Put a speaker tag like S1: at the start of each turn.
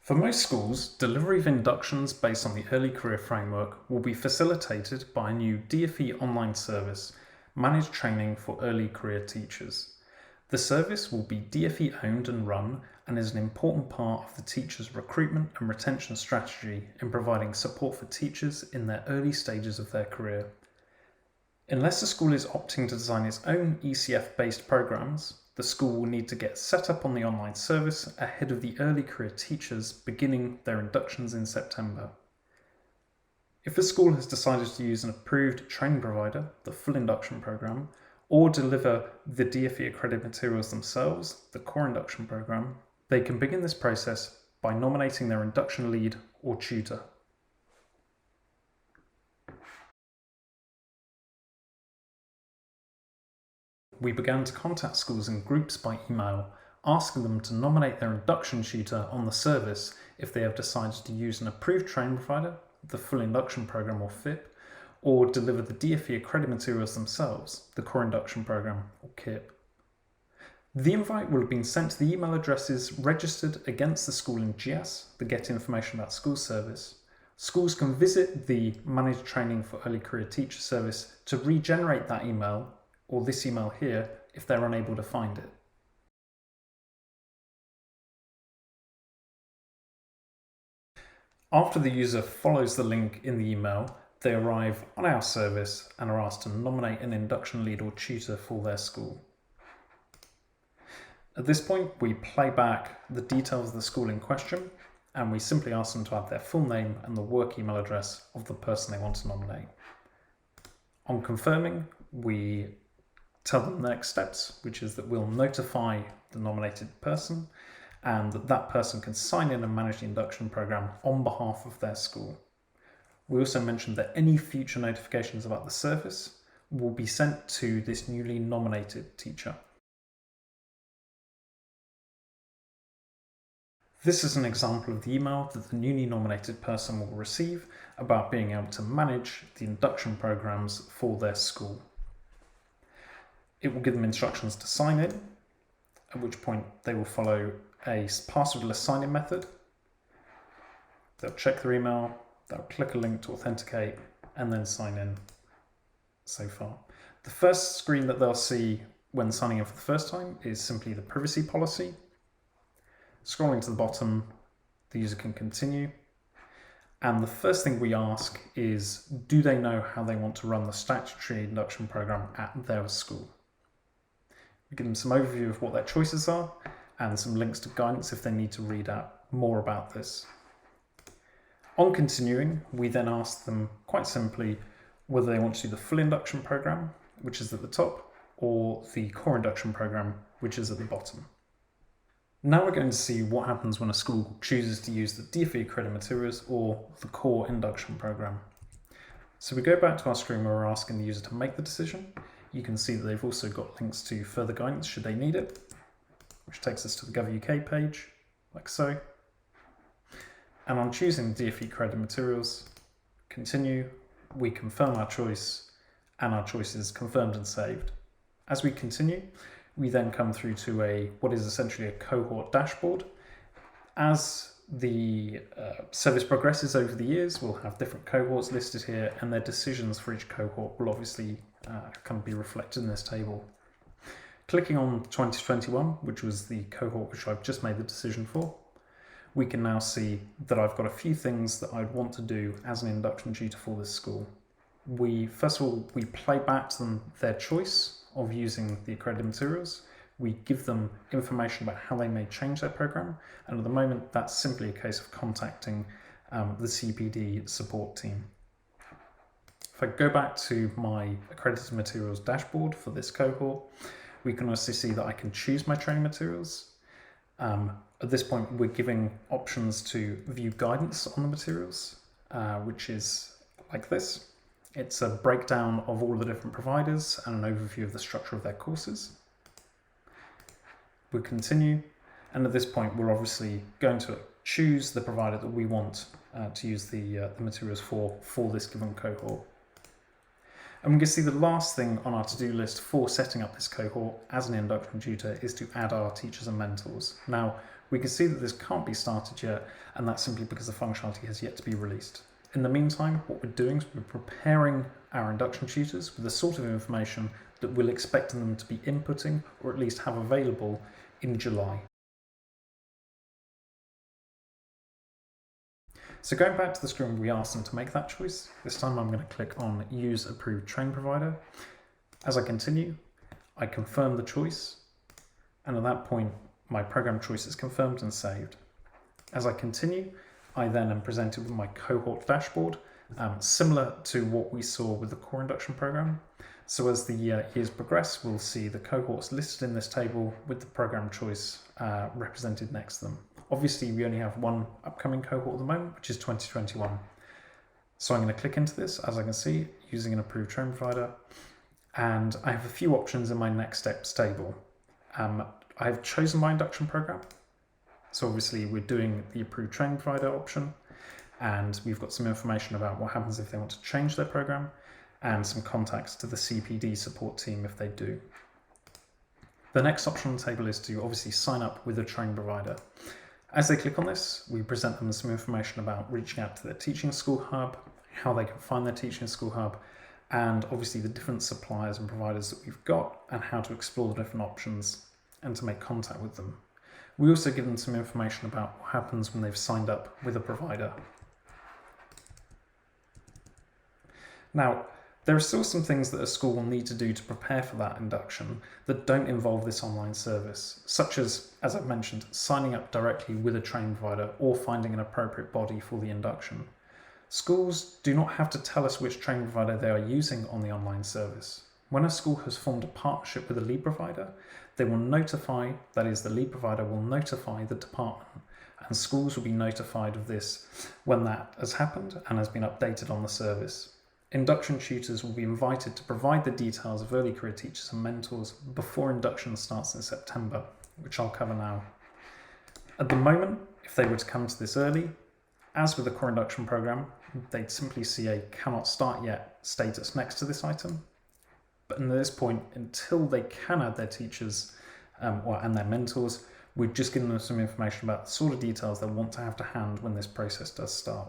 S1: For most schools, delivery of inductions based on the Early Career Framework will be facilitated by a new DfE online service, Managed Training for Early Career Teachers. The service will be DfE owned and run and is an important part of the teacher's recruitment and retention strategy in providing support for teachers in their early stages of their career. Unless the school is opting to design its own ECF-based programs, the school will need to get set up on the online service ahead of the early career teachers beginning their inductions in September. If the school has decided to use an approved training provider, the full induction program, or deliver the DfE accredited materials themselves, the core induction program, they can begin this process by nominating their induction lead or tutor. We began to contact schools in groups by email, asking them to nominate their induction tutor on the service if they have decided to use an approved training provider, the full induction program or FIP, or deliver the DfE accredited materials themselves, the core induction program or KIP. The invite will have been sent to the email addresses registered against the school in GS, the Get Information About Schools service. Schools can visit the Managed Training for Early Career Teacher service to regenerate that email or this email here if they're unable to find it. After the user follows the link in the email, they arrive on our service and are asked to nominate an induction lead or tutor for their school. At this point, we play back the details of the school in question and we simply ask them to add their full name and the work email address of the person they want to nominate. On confirming, we tell them the next steps, which is that we'll notify the nominated person and that person can sign in and manage the induction program on behalf of their school. We also mentioned that any future notifications about the service will be sent to this newly nominated teacher. This is an example of the email that the newly nominated person will receive about being able to manage the induction programs for their school. It will give them instructions to sign in, at which point they will follow a passwordless sign-in method. They'll check their email, they'll click a link to authenticate, and then sign in so far. The first screen that they'll see when signing in for the first time is simply the privacy policy. Scrolling to the bottom, the user can continue. And the first thing we ask is, do they know how they want to run the statutory induction program at their school? We give them some overview of what their choices are and some links to guidance if they need to read out more about this. On continuing, we then ask them quite simply whether they want to do the full induction program, which is at the top, or the core induction program, which is at the bottom. Now we're going to see what happens when a school chooses to use the DfE accredited materials or the core induction program. So we go back to our screen where we're asking the user to make the decision. You can see that they've also got links to further guidance should they need it, which takes us to the Gov.uk page, like so. And on choosing DfE accredited materials, continue, we confirm our choice, and our choice is confirmed and saved. As we continue, we then come through to what is essentially a cohort dashboard. As the service progresses over the years, we'll have different cohorts listed here, and their decisions for each cohort will obviously can be reflected in this table. Clicking on 2021, which was the cohort which I've just made the decision for, we can now see that I've got a few things that I'd want to do as an induction tutor for this school. First of all, we play back to them their choice of using the accredited materials. We give them information about how they may change their program, and at the moment that's simply a case of contacting the CPD support team. If I go back to my accredited materials dashboard for this cohort, we can also see that I can choose my training materials. At this point, we're giving options to view guidance on the materials, which is like this. It's a breakdown of all the different providers and an overview of the structure of their courses. We'll continue, and at this point, we're obviously going to choose the provider that we want to use the materials for this given cohort. And we can see the last thing on our to-do list for setting up this cohort as an induction tutor is to add our teachers and mentors. Now, We can see that this can't be started yet, and that's simply because the functionality has yet to be released. In the meantime, what we're doing is we're preparing our induction tutors with the sort of information that we'll expect them to be inputting, or at least have available in July. So going back to the screen, we asked them to make that choice. This time I'm going to click on Use Approved Training Provider. As I continue, I confirm the choice, and at that point my program choice is confirmed and saved. As I continue, I then am presented with my cohort dashboard, similar to what we saw with the core induction program. So as the years progress, we'll see the cohorts listed in this table with the program choice represented next to them. Obviously, we only have one upcoming cohort at the moment, which is 2021. So I'm going to click into this, as I can see, using an approved training provider. And I have a few options in my next steps table. I've chosen my induction program. So obviously we're doing the approved training provider option, and we've got some information about what happens if they want to change their program, and some contacts to the CPD support team if they do. The next option on the table is to obviously sign up with a training provider. As they click on this, we present them some information about reaching out to their teaching school hub, how they can find their teaching school hub, and obviously the different suppliers and providers that we've got, and how to explore the different options and to make contact with them. We also give them some information about what happens when they've signed up with a provider. Now, there are still some things that a school will need to do to prepare for that induction that don't involve this online service, such as I've mentioned, signing up directly with a training provider or finding an appropriate body for the induction. Schools do not have to tell us which training provider they are using on the online service. When a school has formed a partnership with a lead provider, they will notify, that is, the lead provider will notify the department, and schools will be notified of this when that has happened and has been updated on the service. Induction tutors will be invited to provide the details of early career teachers and mentors before induction starts in September, which I'll cover now. At the moment, if they were to come to this early, as with the core induction program, they'd simply see a cannot start yet status next to this item. But at this point, until they can add their teachers and their mentors, we've just given them some information about the sort of details they'll want to have to hand when this process does start.